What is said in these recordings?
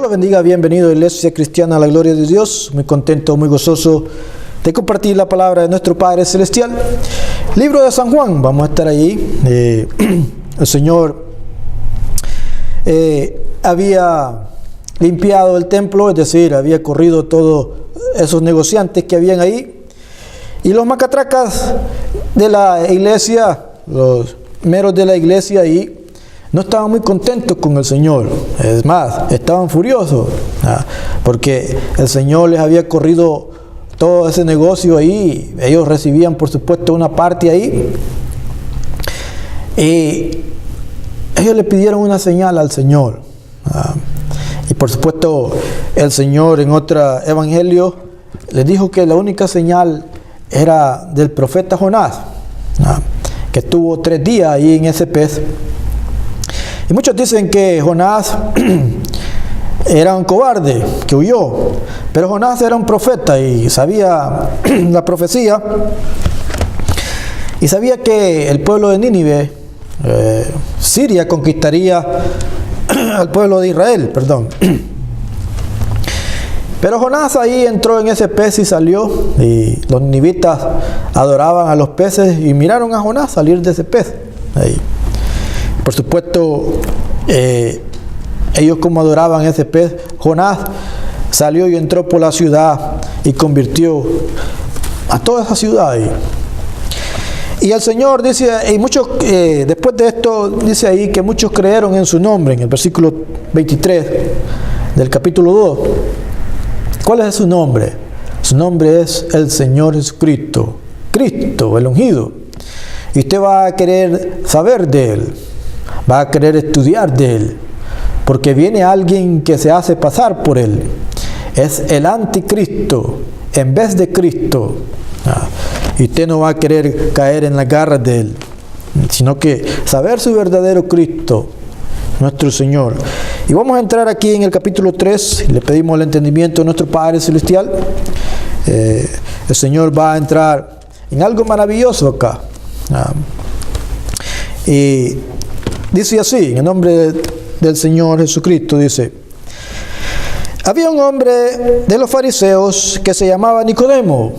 Dios los bendiga, bienvenido a Iglesia Cristiana a la Gloria de Dios. Muy contento, muy gozoso de compartir la palabra de nuestro Padre Celestial. Libro de San Juan, vamos a estar allí. El Señor había limpiado el templo, es decir, había corrido todos esos negociantes que habían ahí. Y los macatracas de la iglesia, los meros de la iglesia ahí, no estaban muy contentos con el Señor. Es más, estaban furiosos, porque el Señor les había corrido todo ese negocio ahí. Ellos recibían, por supuesto, una parte ahí. Y ellos le pidieron una señal al Señor. Y por supuesto, el Señor en otro evangelio les dijo que la única señal era del profeta Jonás, que estuvo 3 días ahí en ese pez. Y muchos dicen que Jonás era un cobarde, que huyó. Pero Jonás era un profeta y sabía la profecía. Y sabía que el pueblo de Nínive, Siria, conquistaría al pueblo de Israel, Pero Jonás ahí entró en ese pez y salió. Y los ninivitas adoraban a los peces y miraron a Jonás salir de ese pez. Ahí. Por supuesto, ellos como adoraban ese pez, Jonás salió y entró por la ciudad y convirtió a toda esa ciudad ahí. Y el Señor dice, y muchos, después de esto, dice ahí que muchos creyeron en su nombre, en el versículo 23 del capítulo 2. ¿Cuál es su nombre? Su nombre es el Señor Jesucristo, Cristo, el ungido. Y usted va a querer saber de Él. Va a querer estudiar de Él, porque viene alguien que se hace pasar por Él. Es el anticristo en vez de Cristo. Y usted no va a querer caer en las garras de Él, sino que saber su verdadero Cristo, nuestro Señor. Y vamos a entrar aquí en el capítulo 3. Le pedimos el entendimiento de nuestro Padre Celestial. El Señor va a entrar en algo maravilloso acá. Y dice así, en el nombre del Señor Jesucristo, dice: había un hombre de los fariseos que se llamaba Nicodemo,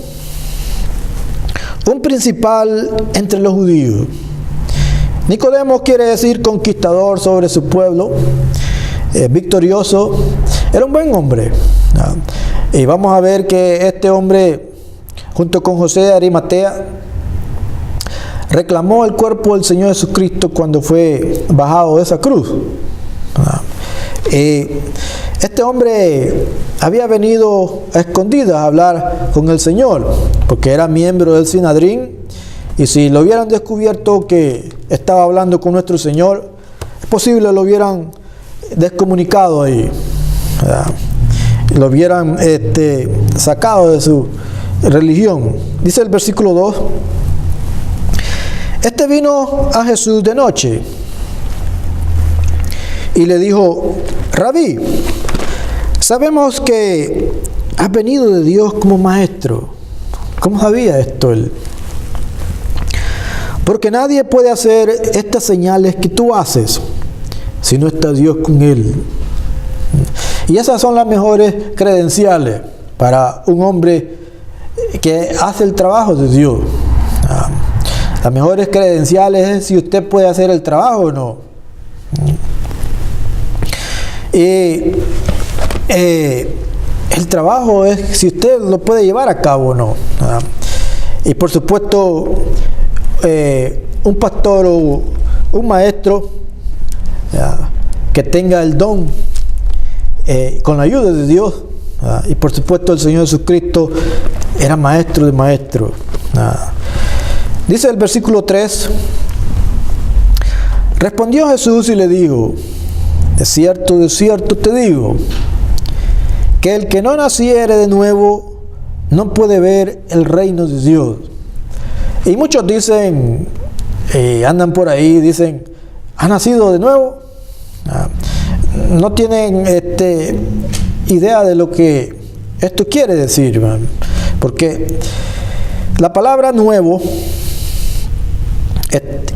un principal entre los judíos. Nicodemo quiere decir conquistador sobre su pueblo, victorioso. Era un buen hombre. Y vamos a ver que este hombre, junto con José de Arimatea, reclamó el cuerpo del Señor Jesucristo cuando fue bajado de esa cruz. Este hombre había venido a escondidas a hablar con el Señor, porque era miembro del Sinedrín, y si lo hubieran descubierto que estaba hablando con nuestro Señor, es posible lo hubieran descomunicado ahí, lo hubieran sacado de su religión. Dice el versículo 2: este vino a Jesús de noche y le dijo: Rabí, sabemos que has venido de Dios como maestro. ¿Cómo sabía esto él? Porque nadie puede hacer estas señales que tú haces si no está Dios con él. Y esas son las mejores credenciales para un hombre que hace el trabajo de Dios. Las mejores credenciales es si usted puede hacer el trabajo o no. El trabajo es si usted lo puede llevar a cabo o no. Y por supuesto, un pastor o un maestro que tenga el don con la ayuda de Dios. Y por supuesto el Señor Jesucristo era maestro de maestros. Dice el versículo 3: respondió Jesús y le dijo: de cierto te digo, que el que no naciere de nuevo no puede ver el reino de Dios. Y muchos dicen, andan por ahí, dicen: ¿ha nacido de nuevo? No tienen idea de lo que esto quiere decir, porque la palabra nuevo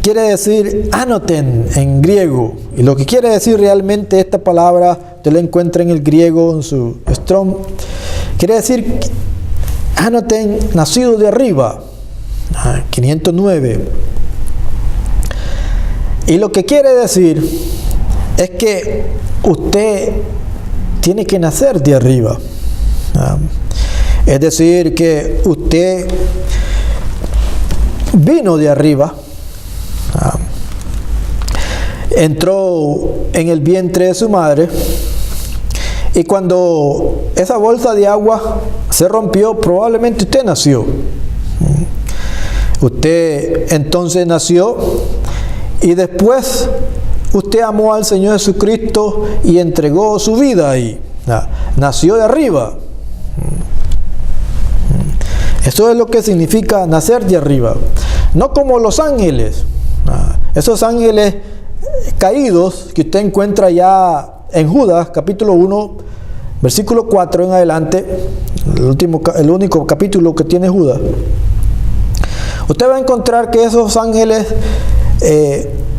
quiere decir anoten en griego. Y lo que quiere decir realmente esta palabra, usted la encuentra en el griego, en su Strong. Quiere decir anoten, nacido de arriba. 509. Y lo que quiere decir es que usted tiene que nacer de arriba. Es decir, que usted vino de arriba, entró en el vientre de su madre, y cuando esa bolsa de agua se rompió, probablemente usted nació. Usted entonces nació, y después usted amó al Señor Jesucristo y entregó su vida ahí. Nació de arriba. Eso es lo que significa nacer de arriba. No como los ángeles. Esos ángeles caídos que usted encuentra ya en Judas, capítulo 1, versículo 4 en adelante, el único capítulo que tiene Judas. Usted va a encontrar que esos ángeles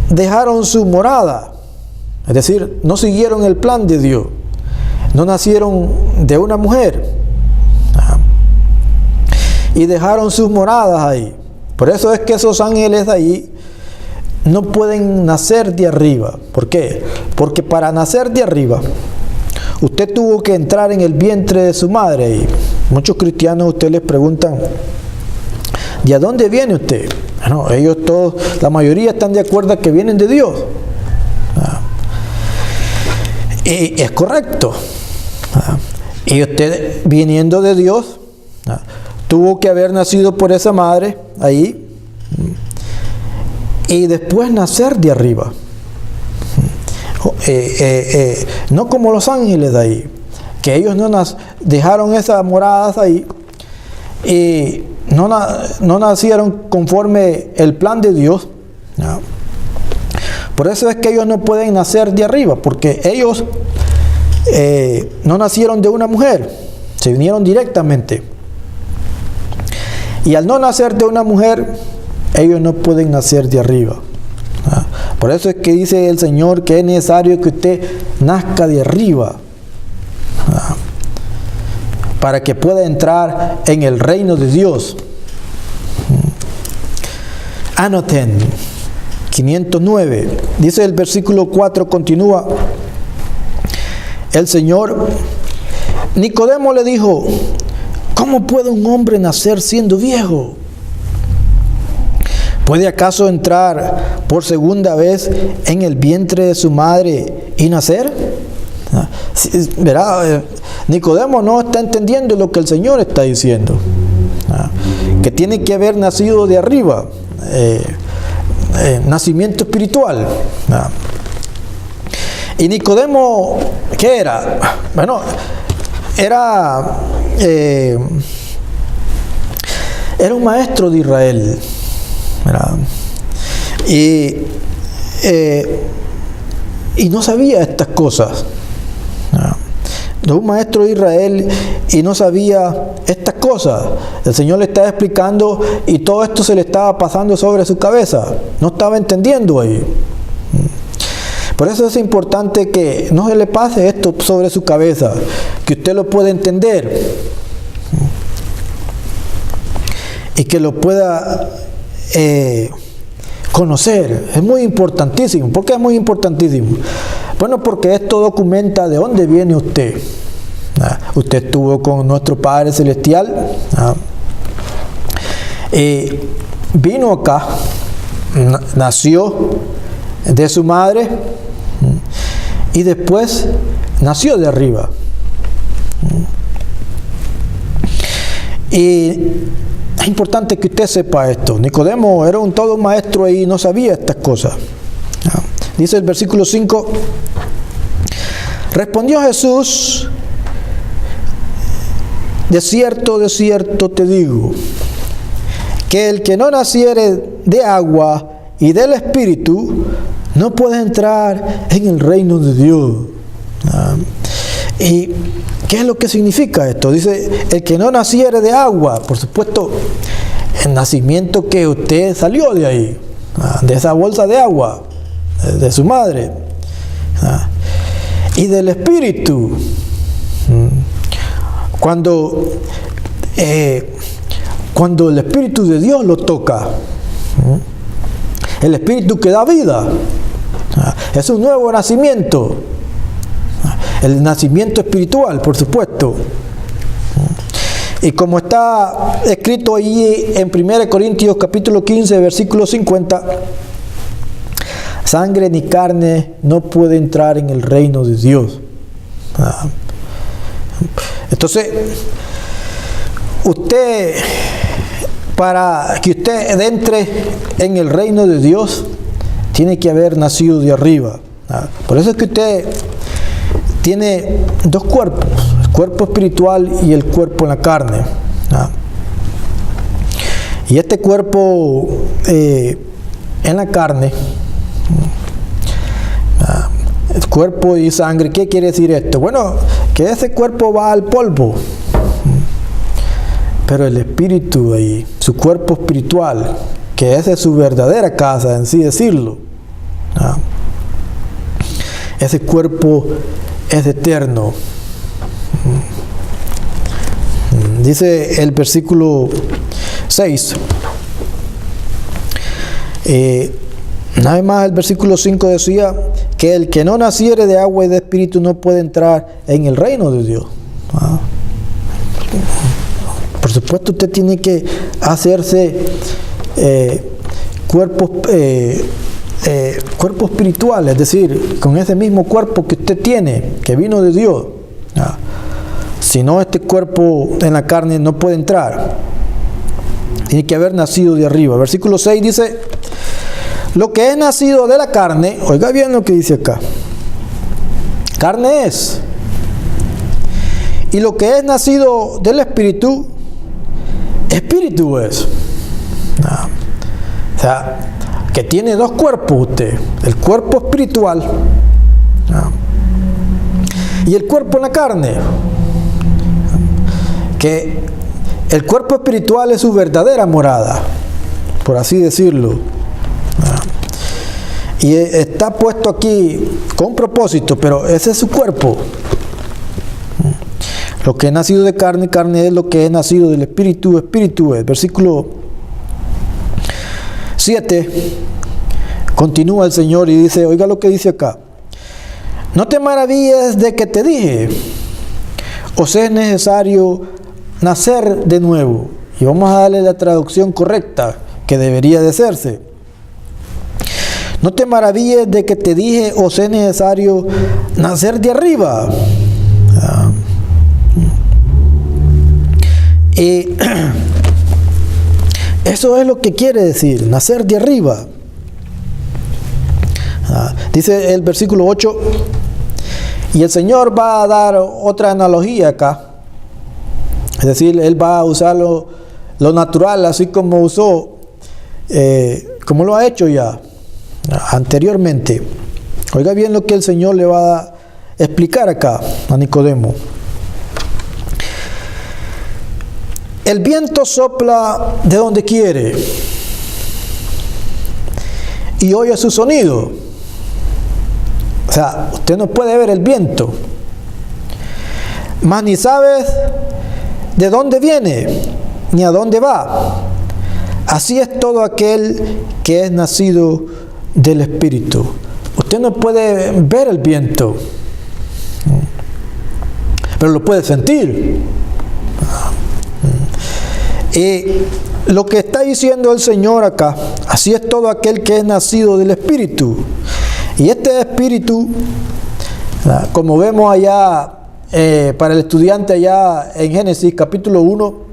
dejaron su morada. Es decir, no siguieron el plan de Dios. No nacieron de una mujer. Y dejaron sus moradas ahí. Por eso es que esos ángeles ahí no pueden nacer de arriba. ¿Por qué? Porque para nacer de arriba, usted tuvo que entrar en el vientre de su madre. Y muchos cristianos, usted les preguntan, ¿de a dónde viene usted? Bueno, ellos todos, la mayoría están de acuerdo que vienen de Dios. Y es correcto. Y usted, viniendo de Dios, tuvo que haber nacido por esa madre ahí y después nacer de arriba. No como los ángeles de ahí, que ellos no dejaron esas moradas ahí y no nacieron conforme el plan de Dios. Por eso es que ellos no pueden nacer de arriba, porque ellos no nacieron de una mujer, se vinieron directamente. Y al no nacer de una mujer, ellos no pueden nacer de arriba. Por eso es que dice el Señor que es necesario que usted nazca de arriba, para que pueda entrar en el reino de Dios. Anoten, 509. Dice el versículo 4, continúa. El Señor, Nicodemo le dijo, ¿cómo puede un hombre nacer siendo viejo? ¿Puede acaso entrar por segunda vez en el vientre de su madre y nacer? Verá, Nicodemo no está entendiendo lo que el Señor está diciendo. Que tiene que haber nacido de arriba. Nacimiento espiritual. Y Nicodemo, ¿qué era? Bueno, era un maestro de Israel, ¿verdad? Y no sabía estas cosas. Un maestro de Israel y no sabía estas cosas. El Señor le estaba explicando y todo esto se le estaba pasando sobre su cabeza. No estaba entendiendo ahí. Por eso es importante que no se le pase esto sobre su cabeza, que usted lo pueda entender y que lo pueda conocer. Es muy importantísimo. ¿Por qué es muy importantísimo? Bueno, porque esto documenta de dónde viene usted. Usted estuvo con nuestro Padre Celestial, vino acá, nació de su madre y después nació de arriba. Y es importante que usted sepa esto. Nicodemo era todo un maestro y no sabía estas cosas. Dice el versículo 5, respondió Jesús, de cierto te digo, que el que no naciere de agua y del Espíritu no puede entrar en el reino de Dios. ¿Y qué es lo que significa esto? Dice, el que no naciere de agua, por supuesto, el nacimiento que usted salió de ahí. de esa bolsa de agua de su madre, y del Espíritu. Cuando el Espíritu de Dios lo toca, el Espíritu que da vida, es un nuevo nacimiento, el nacimiento espiritual, por supuesto. Y como está escrito allí en 1 Corintios capítulo 15, versículo 50, sangre ni carne no puede entrar en el reino de Dios. Entonces, para que usted entre en el reino de Dios, tiene que haber nacido de arriba. Por eso es que usted tiene dos cuerpos, el cuerpo espiritual y el cuerpo en la carne. Y este cuerpo en la carne, el cuerpo y sangre, ¿qué quiere decir esto? Bueno, que ese cuerpo va al polvo, pero el espíritu y su cuerpo espiritual, que esa es su verdadera casa, en sí decirlo, ese cuerpo es eterno. Dice el versículo 6. Nada más el versículo 5 decía que el que no naciere de agua y de espíritu no puede entrar en el reino de Dios. Por supuesto, usted tiene que hacerse cuerpo espiritual, es decir, con ese mismo cuerpo que usted tiene, que vino de Dios. Si no, este cuerpo en la carne no puede entrar. Tiene que haber nacido de arriba. Versículo 6 dice: lo que es nacido de la carne, oiga bien lo que dice acá, carne es. Y lo que es nacido del espíritu, espíritu es. O sea, que tiene dos cuerpos usted, el cuerpo espiritual y el cuerpo en la carne. Que el cuerpo espiritual es su verdadera morada, por así decirlo. Y está puesto aquí con propósito, pero ese es su cuerpo. Lo que es nacido de carne, carne es. Lo que es nacido del espíritu, espíritu es. Versículo 7, continúa el Señor y dice, oiga lo que dice acá: no te maravilles de que te dije, os es necesario nacer de nuevo. Y vamos a darle la traducción correcta que debería de hacerse. No te maravilles de que te dije, os es necesario nacer de arriba. Y eso es lo que quiere decir, nacer de arriba. Dice el versículo 8, y el Señor va a dar otra analogía acá. Es decir, Él va a usar lo natural, así como usó, como lo ha hecho ya anteriormente. Oiga bien lo que el Señor le va a explicar acá a Nicodemo. El viento sopla de donde quiere y oye su sonido. O sea, usted no puede ver el viento, mas ni sabes de dónde viene ni a dónde va. Así es todo aquel que es nacido del Espíritu. Usted no puede ver el viento, pero lo puede sentir. Y lo que está diciendo el Señor acá, así es todo aquel que es nacido del Espíritu. Y este Espíritu, como vemos allá, para el estudiante allá en Génesis capítulo 1,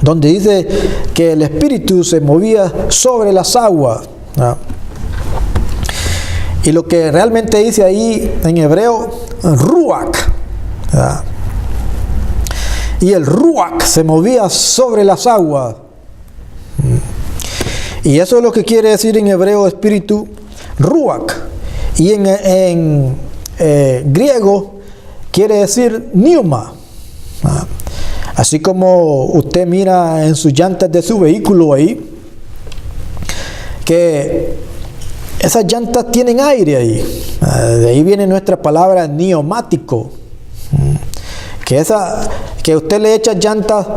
donde dice que el Espíritu se movía sobre las aguas. Y lo que realmente dice ahí en hebreo, ruach. Y el ruach se movía sobre las aguas. Y eso es lo que quiere decir en hebreo espíritu, ruach. Y en griego quiere decir pneuma. Así como usted mira en sus llantas de su vehículo ahí, que esas llantas tienen aire ahí. De ahí viene nuestra palabra neumático. Que usted le echa llantas,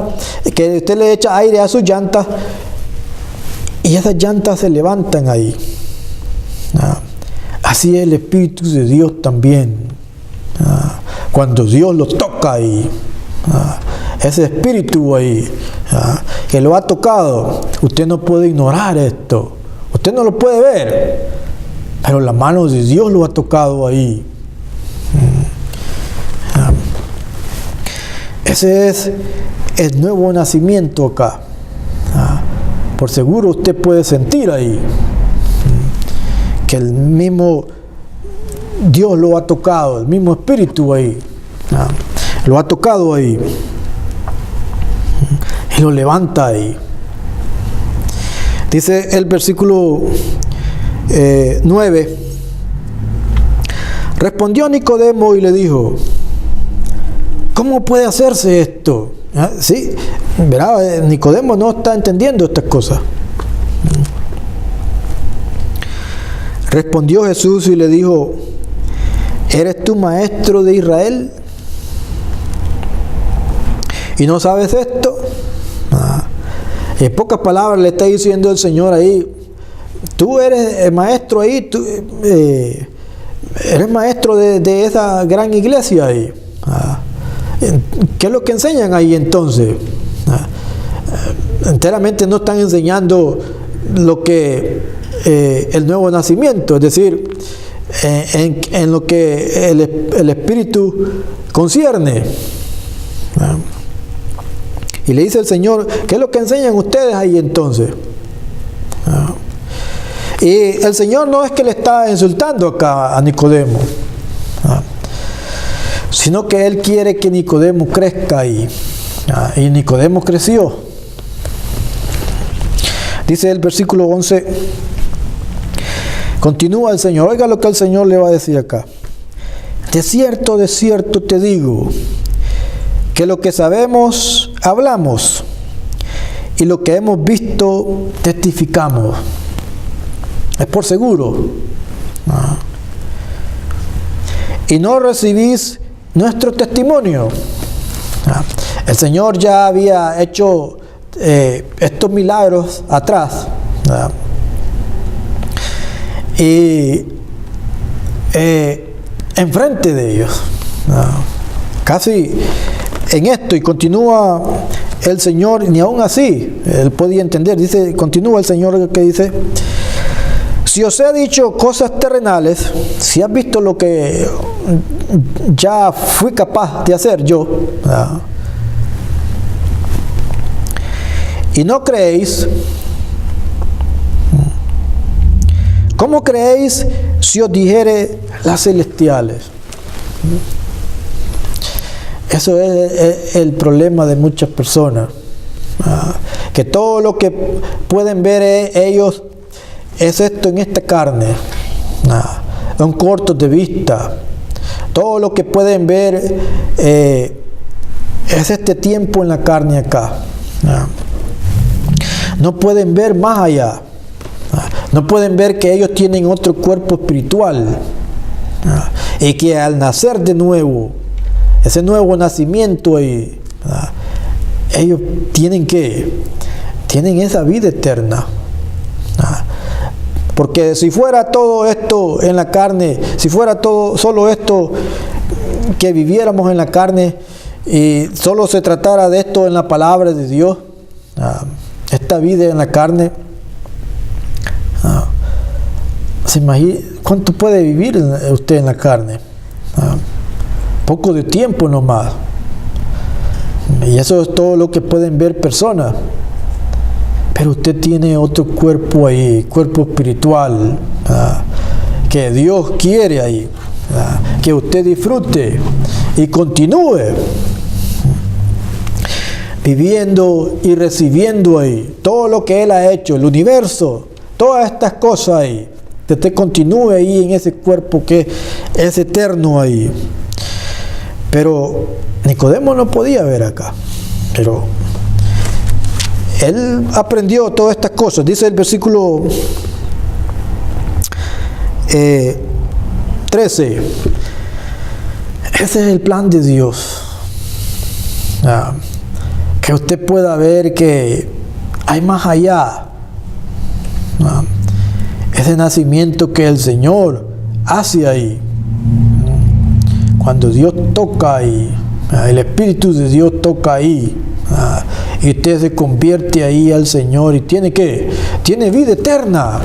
que usted le echa aire a sus llantas y esas llantas se levantan ahí. Así es el Espíritu de Dios también. Cuando Dios lo toca ahí, ese Espíritu ahí, que lo ha tocado, usted no puede ignorar esto. Usted no lo puede ver, pero la mano de Dios lo ha tocado ahí. Ese es el nuevo nacimiento acá. Por seguro usted puede sentir ahí que el mismo Dios lo ha tocado, el mismo Espíritu ahí, lo ha tocado ahí y lo levanta ahí. Dice el versículo 9: respondió Nicodemo y le dijo: ¿cómo puede hacerse esto? Sí, verá, Nicodemo no está entendiendo estas cosas. Respondió Jesús y le dijo: ¿eres tú maestro de Israel y no sabes esto? En pocas palabras le está diciendo el Señor ahí: tú eres el maestro ahí, tú eres maestro de esa gran iglesia ahí. ¿Qué es lo que enseñan ahí entonces? Enteramente no están enseñando lo que el nuevo nacimiento, es decir, en lo que el Espíritu concierne. Y le dice el Señor: ¿qué es lo que enseñan ustedes ahí entonces? Y el Señor no es que le está insultando acá a Nicodemo, sino que Él quiere que Nicodemo crezca ahí. Y Nicodemo creció. Dice el versículo 11, continúa el Señor, oiga lo que el Señor le va a decir acá: de cierto te digo, que lo que sabemos, hablamos, y lo que hemos visto, testificamos. Es por seguro. Y no recibís nuestro testimonio. El Señor ya había hecho estos milagros atrás. Y enfrente de ellos. Casi en esto, y continúa el Señor, ni aún así Él podía entender. Dice, continúa el Señor que dice: si os he dicho cosas terrenales, si has visto lo que ya fui capaz de hacer yo, y no creéis, ¿cómo creéis si os dijere las celestiales? Eso es el problema de muchas personas, que todo lo que pueden ver ellos es esto en esta carne, son cortos de vista. Todo lo que pueden ver es este tiempo en la carne acá. No pueden ver más allá. No pueden ver que ellos tienen otro cuerpo espiritual, y que al nacer de nuevo, ese nuevo nacimiento ahí, ellos tienen esa vida eterna. Porque si fuera todo esto en la carne, si fuera todo solo esto que viviéramos en la carne y solo se tratara de esto en la palabra de Dios, esta vida en la carne, ¿se imagina cuánto puede vivir usted en la carne? Poco de tiempo nomás. Y eso es todo lo que pueden ver personas. Pero usted tiene otro cuerpo ahí, cuerpo espiritual, que Dios quiere ahí, que usted disfrute y continúe viviendo y recibiendo ahí todo lo que Él ha hecho, el universo, todas estas cosas ahí, que usted continúe ahí en ese cuerpo que es eterno ahí. Pero Nicodemo no podía ver acá, pero él aprendió todas estas cosas. Dice el versículo 13. Ese es el plan de Dios. Que usted pueda ver que hay más allá. Ese nacimiento que el Señor hace ahí. Cuando Dios toca ahí, el Espíritu de Dios toca ahí, y usted se convierte ahí al Señor y tiene vida eterna.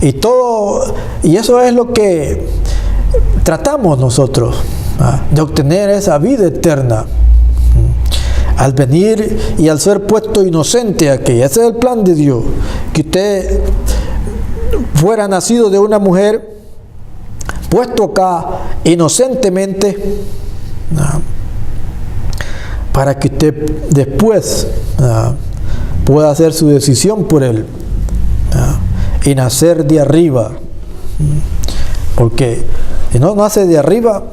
Y eso es lo que tratamos nosotros, de obtener esa vida eterna. Al venir y al ser puesto inocente aquí, ese es el plan de Dios, que usted fuera nacido de una mujer, puesto acá inocentemente, para que usted después pueda hacer su decisión por él y nacer de arriba, porque si no nace de arriba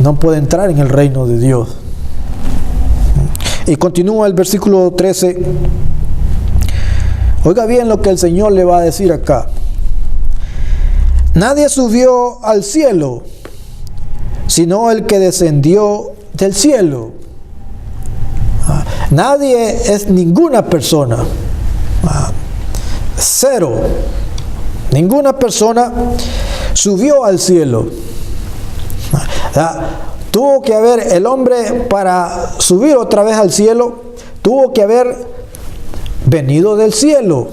no puede entrar en el reino de Dios. Y continúa el versículo 13. Oiga bien lo que el Señor le va a decir acá. Nadie subió al cielo, sino el que descendió del cielo. Nadie es ninguna persona. Cero. Ninguna persona subió al cielo. Tuvo que haber el hombre, para subir otra vez al cielo, tuvo que haber venido del cielo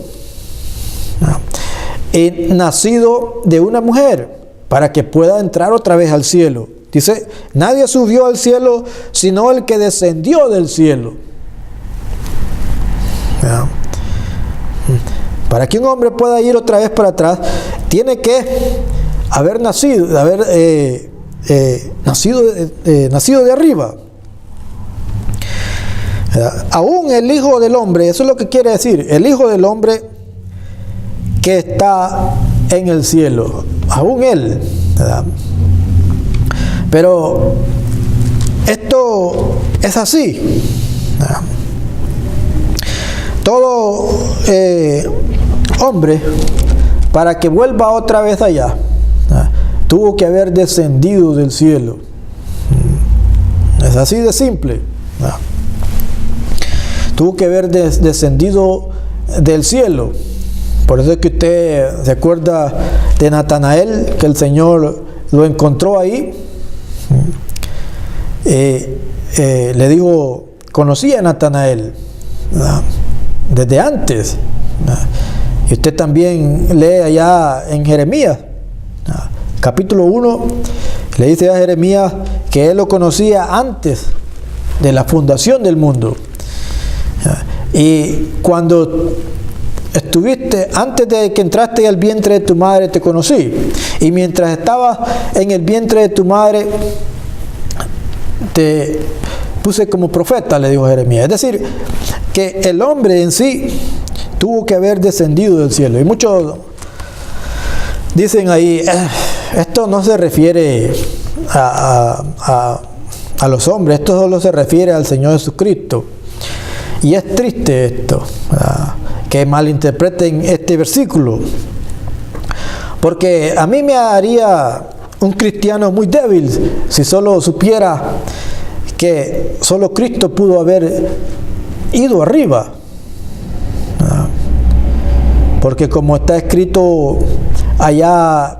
y nacido de una mujer para que pueda entrar otra vez al cielo. Dice, nadie subió al cielo sino el que descendió del cielo. Para que un hombre pueda ir otra vez para atrás, tiene que haber nacido, nacido de arriba. Aún el Hijo del Hombre, eso es lo que quiere decir, el Hijo del Hombre que está en el cielo, aún Él, ¿verdad? Pero esto es así, ¿verdad? Todo hombre, para que vuelva otra vez allá, ¿verdad?, tuvo que haber descendido del cielo. Es así de simple, ¿verdad? Tuvo que haber descendido del cielo. Por eso es que usted se acuerda de Natanael, que el Señor lo encontró ahí. Le dijo, conocía a Natanael, ¿verdad?, desde antes, ¿verdad? Y usted también lee allá en Jeremías, ¿verdad?, capítulo 1, le dice a Jeremías que él lo conocía antes de la fundación del mundo. Y cuando estuviste, antes de que entraste al vientre de tu madre, te conocí. Y mientras estabas en el vientre de tu madre, te puse como profeta, le dijo Jeremías. Es decir, que el hombre en sí tuvo que haber descendido del cielo. Y muchos dicen ahí, esto no se refiere a los hombres, esto solo se refiere al Señor Jesucristo. Y es triste esto, que malinterpreten este versículo, porque a mí me haría un cristiano muy débil si solo supiera que solo Cristo pudo haber ido arriba, porque como está escrito allá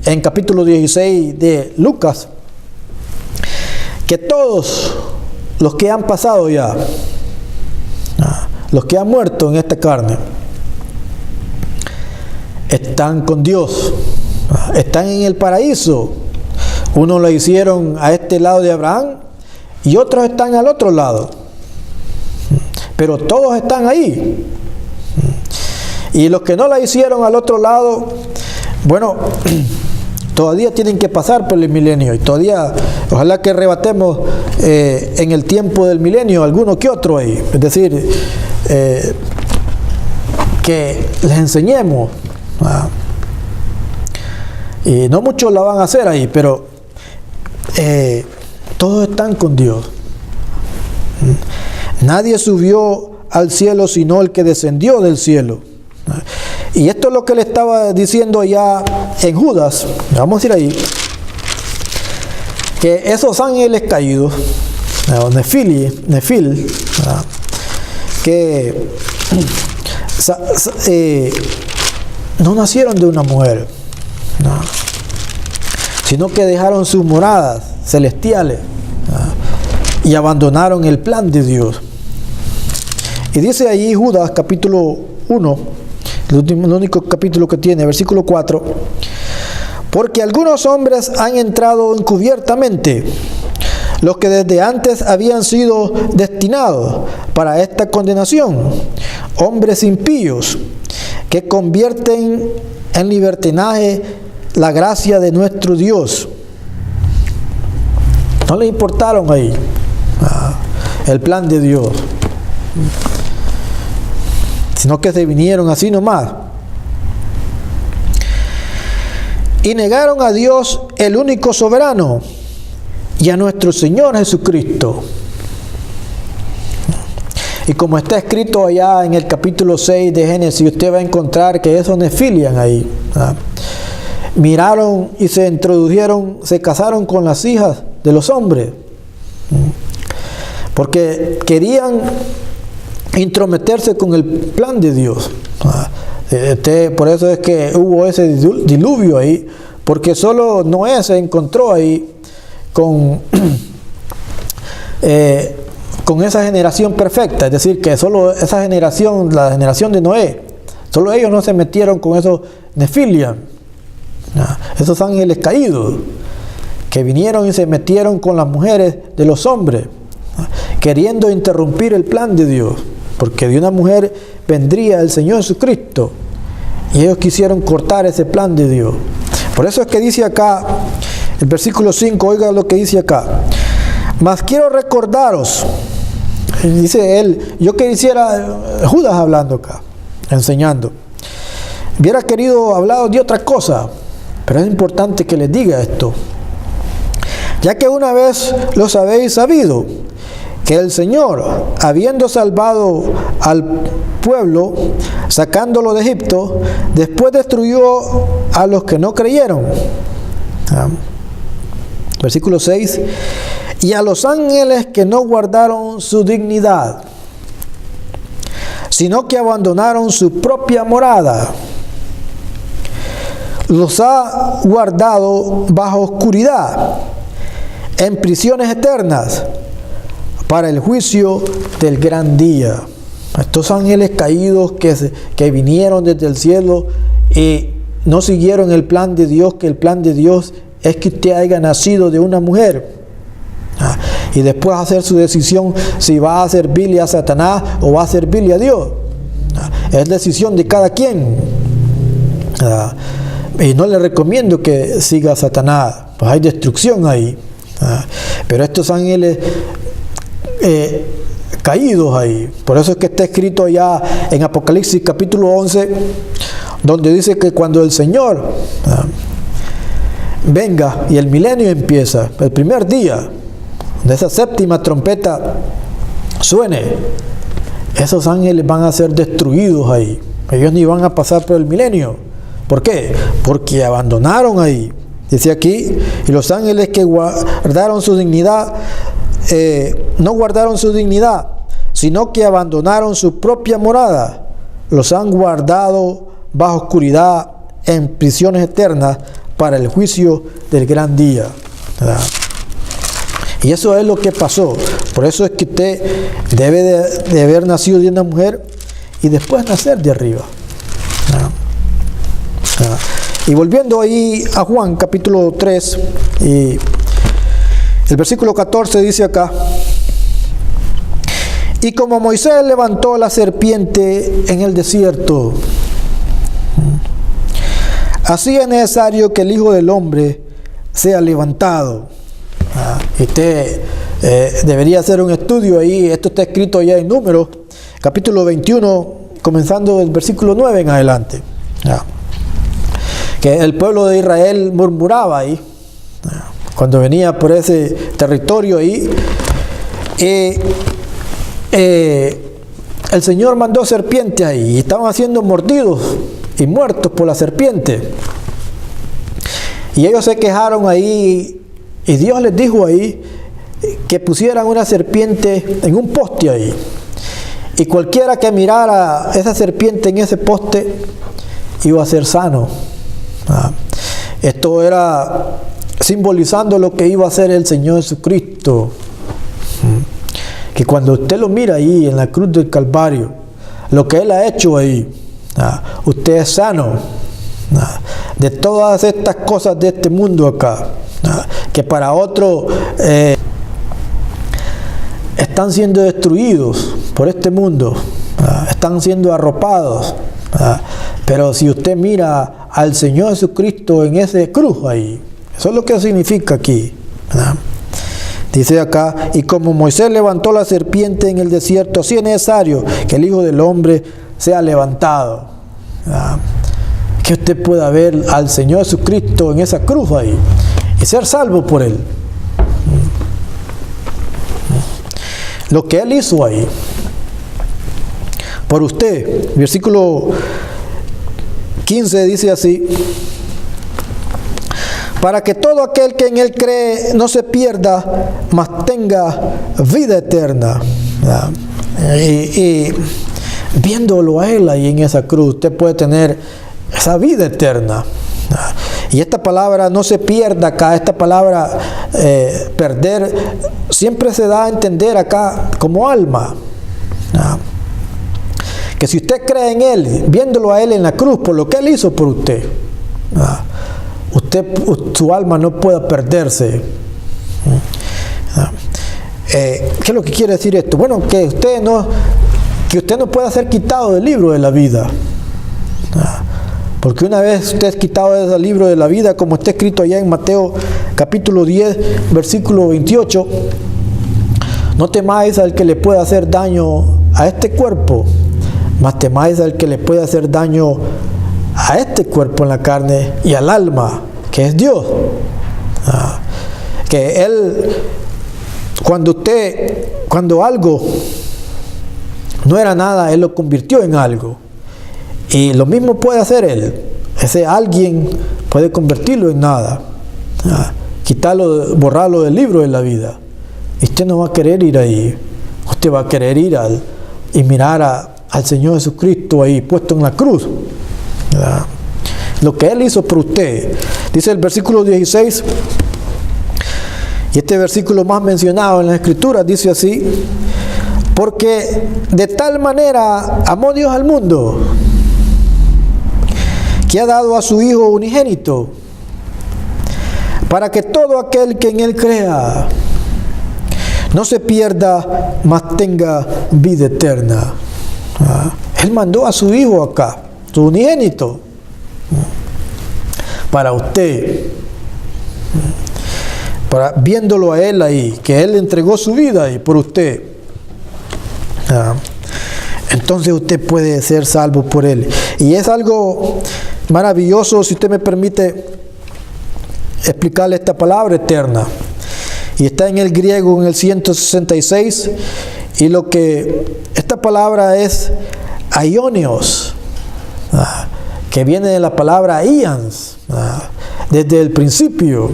en capítulo 16 de Lucas, que todos los que han pasado ya, los que han muerto en esta carne, están con Dios, están en el paraíso. Unos lo hicieron a este lado de Abraham y otros están al otro lado, pero todos están ahí. Y los que no la hicieron al otro lado, bueno, todavía tienen que pasar por el milenio, y todavía, ojalá que arrebatemos en el tiempo del milenio alguno que otro ahí, es decir, que les enseñemos, y no muchos la van a hacer ahí, pero todos están con Dios. Nadie subió al cielo sino el que descendió del cielo. Y esto es lo que le estaba diciendo ya en Judas. Vamos a ir ahí. Que esos ángeles caídos, Nefil, que no nacieron de una mujer, sino que dejaron sus moradas celestiales y abandonaron el plan de Dios. Y dice allí Judas capítulo 1, el único capítulo que tiene, versículo 4: porque algunos hombres han entrado encubiertamente, los que desde antes habían sido destinados para esta condenación, hombres impíos, que convierten en libertinaje la gracia de nuestro Dios. No le importaron ahí el plan de Dios, sino que se vinieron así nomás. Y negaron a Dios, el único soberano, y a nuestro Señor Jesucristo. Y como está escrito allá en el capítulo 6 de Génesis, usted va a encontrar que esos nefilian ahí miraron y se introdujeron, se casaron con las hijas de los hombres, porque querían intrometerse con el plan de Dios. Por eso es que hubo ese diluvio ahí, porque solo Noé se encontró ahí con esa generación perfecta, es decir, que solo esa generación, la generación de Noé, solo ellos no se metieron con esos nefilian, esos ángeles caídos, que vinieron y se metieron con las mujeres de los hombres, queriendo interrumpir el plan de Dios, porque de una mujer vendría el Señor Jesucristo, y ellos quisieron cortar ese plan de Dios. Por eso es que dice acá, el versículo 5, oiga lo que dice acá: mas quiero recordaros, dice él, yo quisiera, Judas hablando acá, enseñando, hubiera querido hablar de otra cosa, pero es importante que les diga esto, ya que una vez los habéis sabido, que el Señor, habiendo salvado al pueblo, sacándolo de Egipto, después destruyó a los que no creyeron. Versículo 6: y a los ángeles que no guardaron su dignidad, sino que abandonaron su propia morada, los ha guardado bajo oscuridad, en prisiones eternas, para el juicio del gran día. Estos ángeles caídos que vinieron desde el cielo y no siguieron el plan de Dios, que el plan de Dios es que usted haya nacido de una mujer, y después hacer su decisión si va a servirle a Satanás o va a servirle a Dios. Es decisión de cada quien, y no le recomiendo que siga a Satanás, pues hay destrucción ahí. Pero estos ángeles caídos ahí, por eso es que está escrito ya en Apocalipsis capítulo 11, donde dice que cuando el Señor venga y el milenio empieza, el primer día de esa séptima trompeta suene, esos ángeles van a ser destruidos ahí, ellos ni van a pasar por el milenio. ¿Por qué? Porque abandonaron ahí, dice aquí, y los ángeles que guardaron su dignidad, no guardaron su dignidad, sino que abandonaron su propia morada, los han guardado bajo oscuridad, en prisiones eternas, para el juicio del gran día. Y eso es lo que pasó. Por eso es que usted debe de haber nacido de una mujer y después nacer de arriba. Y volviendo ahí a Juan capítulo 3, y el versículo 14 dice acá: y como Moisés levantó la serpiente en el desierto, así es necesario que el Hijo del Hombre sea levantado. Usted debería hacer un estudio ahí, esto está escrito ya en Números, capítulo 21, comenzando del versículo 9 en adelante. Que el pueblo de Israel murmuraba ahí, cuando venía por ese territorio ahí, el Señor mandó serpientes ahí, y estaban siendo mordidos y muertos por la serpiente. Y ellos se quejaron ahí, y Dios les dijo ahí que pusieran una serpiente en un poste ahí. Y cualquiera que mirara esa serpiente en ese poste iba a ser sano. Esto era simbolizando lo que iba a hacer el Señor Jesucristo. Que cuando usted lo mira ahí en la cruz del Calvario, lo que Él ha hecho ahí, usted es sano de todas estas cosas de este mundo acá, que para otros están siendo destruidos por este mundo, están siendo arropados. Pero si usted mira al Señor Jesucristo en ese cruz ahí, eso es lo que significa aquí. Dice acá, y como Moisés levantó la serpiente en el desierto, así es necesario que el Hijo del Hombre sea levantado. Que usted pueda ver al Señor Jesucristo en esa cruz ahí y ser salvo por Él. Lo que Él hizo ahí por usted. Versículo 15 dice así: para que todo aquel que en Él cree no se pierda, mas tenga vida eterna. Y viéndolo a Él ahí en esa cruz, usted puede tener esa vida eterna. Y esta palabra no se pierda acá, esta palabra perder siempre se da a entender acá como alma. Que si usted cree en Él, viéndolo a Él en la cruz, por lo que Él hizo por usted, su alma no pueda perderse. ¿Qué es lo que quiere decir esto? Bueno, que usted no pueda ser quitado del libro de la vida. Porque una vez usted es quitado del libro de la vida, como está escrito allá en Mateo capítulo 10, versículo 28, no temáis al que le pueda hacer daño a este cuerpo, mas temáis al que le puede hacer daño a este cuerpo en la carne y al alma, que es Dios. Que Él, cuando algo no era nada, Él lo convirtió en algo. Y lo mismo puede hacer Él. Ese alguien puede convertirlo en nada. Quitarlo, borrarlo del libro de la vida. Y usted no va a querer ir ahí. Usted va a querer ir y mirar al Señor Jesucristo ahí puesto en la cruz. Lo que Él hizo por usted. Dice el versículo 16. Y este versículo más mencionado en las Escrituras dice así: porque de tal manera amó Dios al mundo, que ha dado a su Hijo unigénito, para que todo aquel que en Él crea no se pierda, mas tenga vida eterna. Él mandó a su Hijo acá, su unigénito, para usted, viéndolo a Él ahí, que Él entregó su vida ahí por usted. Entonces usted puede ser salvo por Él. Y es algo maravilloso, si usted me permite explicarle esta palabra eterna. Y está en el griego en el 166. Y esta palabra es aionios, que viene de la palabra ians, desde el principio.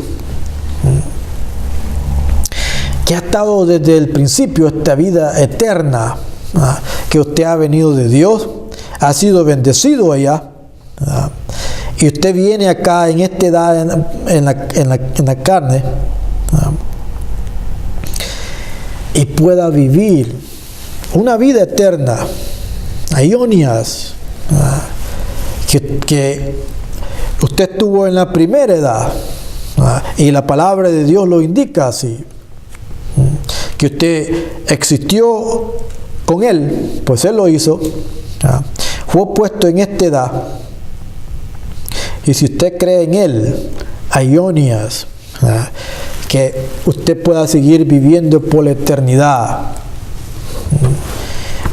Que ha estado desde el principio esta vida eterna, que usted ha venido de Dios, ha sido bendecido allá, y usted viene acá en esta edad en la carne, y pueda vivir una vida eterna, aionias, que usted tuvo en la primera edad, y la palabra de Dios lo indica así. Que usted existió con Él, pues Él lo hizo, fue puesto en esta edad, y si usted cree en Él, aionias, que usted pueda seguir viviendo por la eternidad.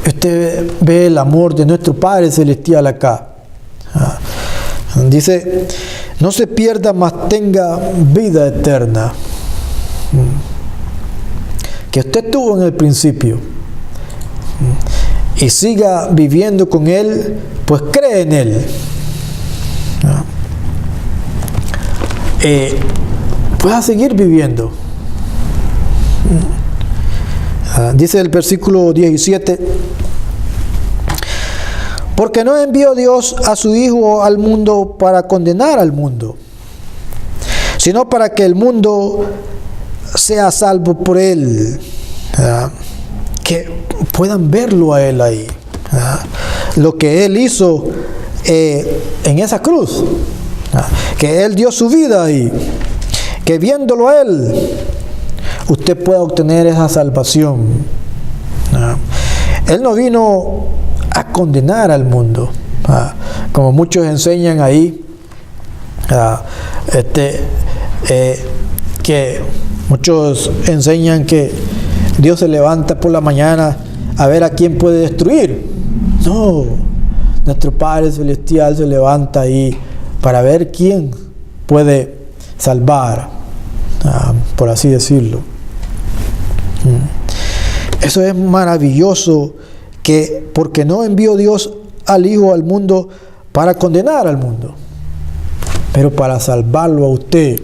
Usted ve el amor de nuestro Padre Celestial acá. Dice, no se pierda, mas tenga vida eterna. Que usted tuvo en el principio y siga viviendo con Él, pues cree en Él. pueda seguir viviendo. Dice el versículo 17: porque no envió Dios a su Hijo al mundo para condenar al mundo, sino para que el mundo sea salvo por él. Que puedan verlo a él ahí, lo que él hizo en esa cruz, que él dio su vida ahí, que viéndolo a él usted pueda obtener esa salvación. Él no vino a condenar al mundo, como muchos enseñan ahí, que muchos enseñan que Dios se levanta por la mañana a ver a quién puede destruir. No, nuestro Padre Celestial se levanta ahí para ver quién puede salvar, por así decirlo. Eso es maravilloso, que porque no envió Dios al Hijo al mundo para condenar al mundo, pero para salvarlo a usted,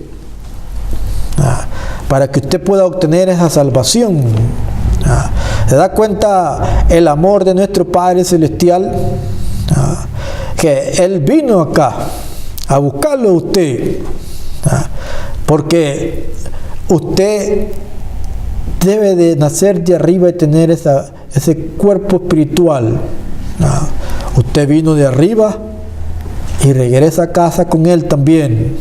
para que usted pueda obtener esa salvación. ¿Se da cuenta el amor de nuestro Padre Celestial? Que Él vino acá a buscarlo a usted, porque usted debe de nacer de arriba y tener ese cuerpo espiritual. Usted vino de arriba y regresa a casa con Él también.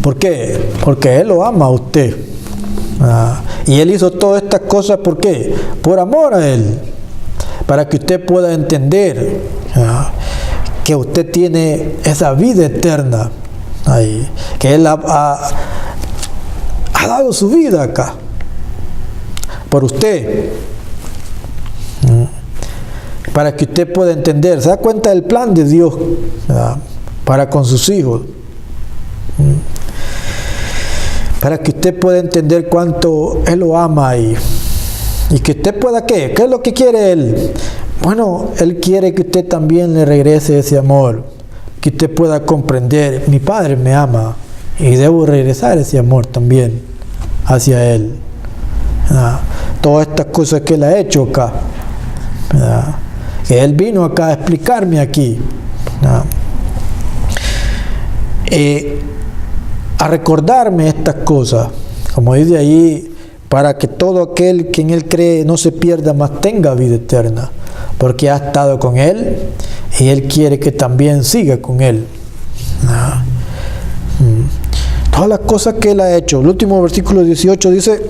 ¿Por qué? Porque Él lo ama a usted. Y Él hizo todas estas cosas, ¿por qué? Por amor a Él, para que usted pueda entender que usted tiene esa vida eterna ahí, que Él ha dado su vida acá por usted, para que usted pueda entender. ¿Se da cuenta del plan de Dios para con sus hijos? Para que usted pueda entender cuánto Él lo ama y que usted pueda, ¿qué es lo que quiere Él? Bueno, Él quiere que usted también le regrese ese amor, que usted pueda comprender: mi Padre me ama y debo regresar ese amor también hacia Él. Todas estas cosas que Él ha hecho acá, que Él vino acá a explicarme aquí, a recordarme estas cosas, como dice ahí, para que todo aquel que en Él cree no se pierda, mas tenga vida eterna, porque ha estado con Él y Él quiere que también siga con Él. Todas las cosas que Él ha hecho. El último versículo 18 dice: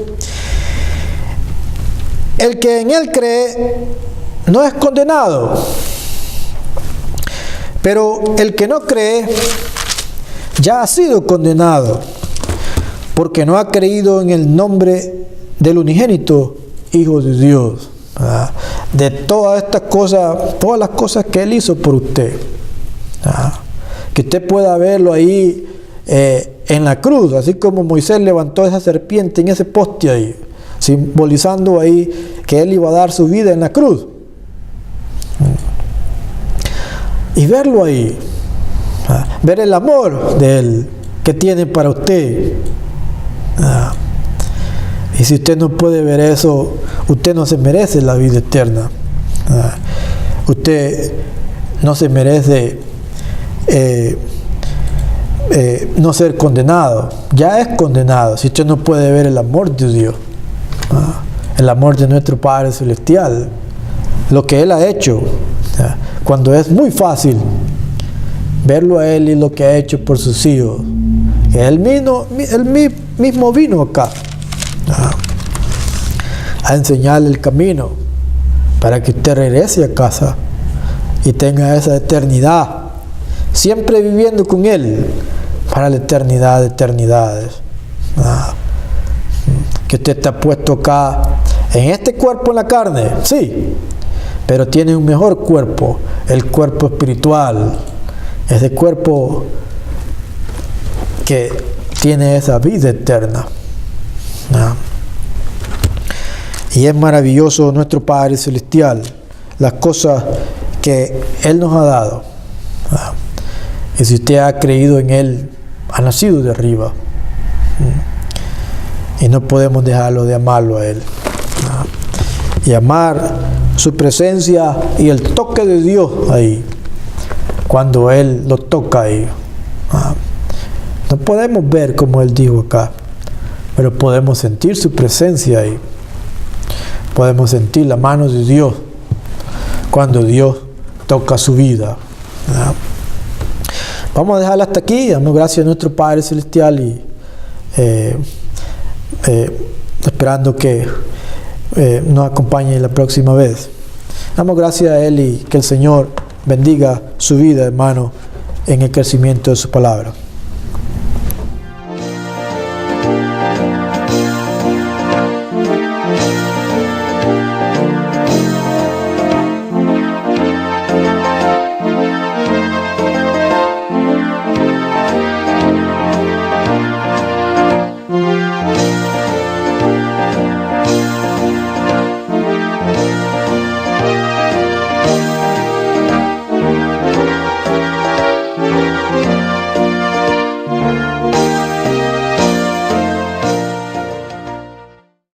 el que en Él cree no es condenado, pero el que no cree ya ha sido condenado, porque no ha creído en el nombre del unigénito Hijo de Dios. De todas estas cosas, todas las cosas que Él hizo por usted, que usted pueda verlo ahí en la cruz, así como Moisés levantó esa serpiente en ese poste ahí, simbolizando ahí que Él iba a dar su vida en la cruz, y verlo ahí, ver el amor de Él que tiene para usted. Y si usted no puede ver eso, usted no se merece la vida eterna. Usted no se merece no ser condenado. Ya es condenado si usted no puede ver el amor de Dios, el amor de nuestro Padre Celestial, lo que Él ha hecho, cuando es muy fácil verlo a Él y lo que ha hecho por sus hijos. Él mismo vino acá a enseñarle el camino para que usted regrese a casa y tenga esa eternidad, siempre viviendo con Él para la eternidad de eternidades. Que usted está puesto acá en este cuerpo, en la carne, sí, pero tiene un mejor cuerpo, el cuerpo espiritual, ese cuerpo que tiene esa vida eterna. Y es maravilloso nuestro Padre Celestial, las cosas que Él nos ha dado. Y si usted ha creído en Él, ha nacido de arriba. Y no podemos dejarlo de amarlo a Él. Y amar su presencia y el toque de Dios ahí, cuando Él lo toca ahí. No podemos ver como Él dijo acá, pero podemos sentir su presencia ahí. Podemos sentir la mano de Dios cuando Dios toca su vida. Vamos a dejarla hasta aquí. Damos gracias a nuestro Padre Celestial y esperando que nos acompañe la próxima vez. Damos gracias a Él y que el Señor bendiga su vida, hermano, en el crecimiento de su palabra.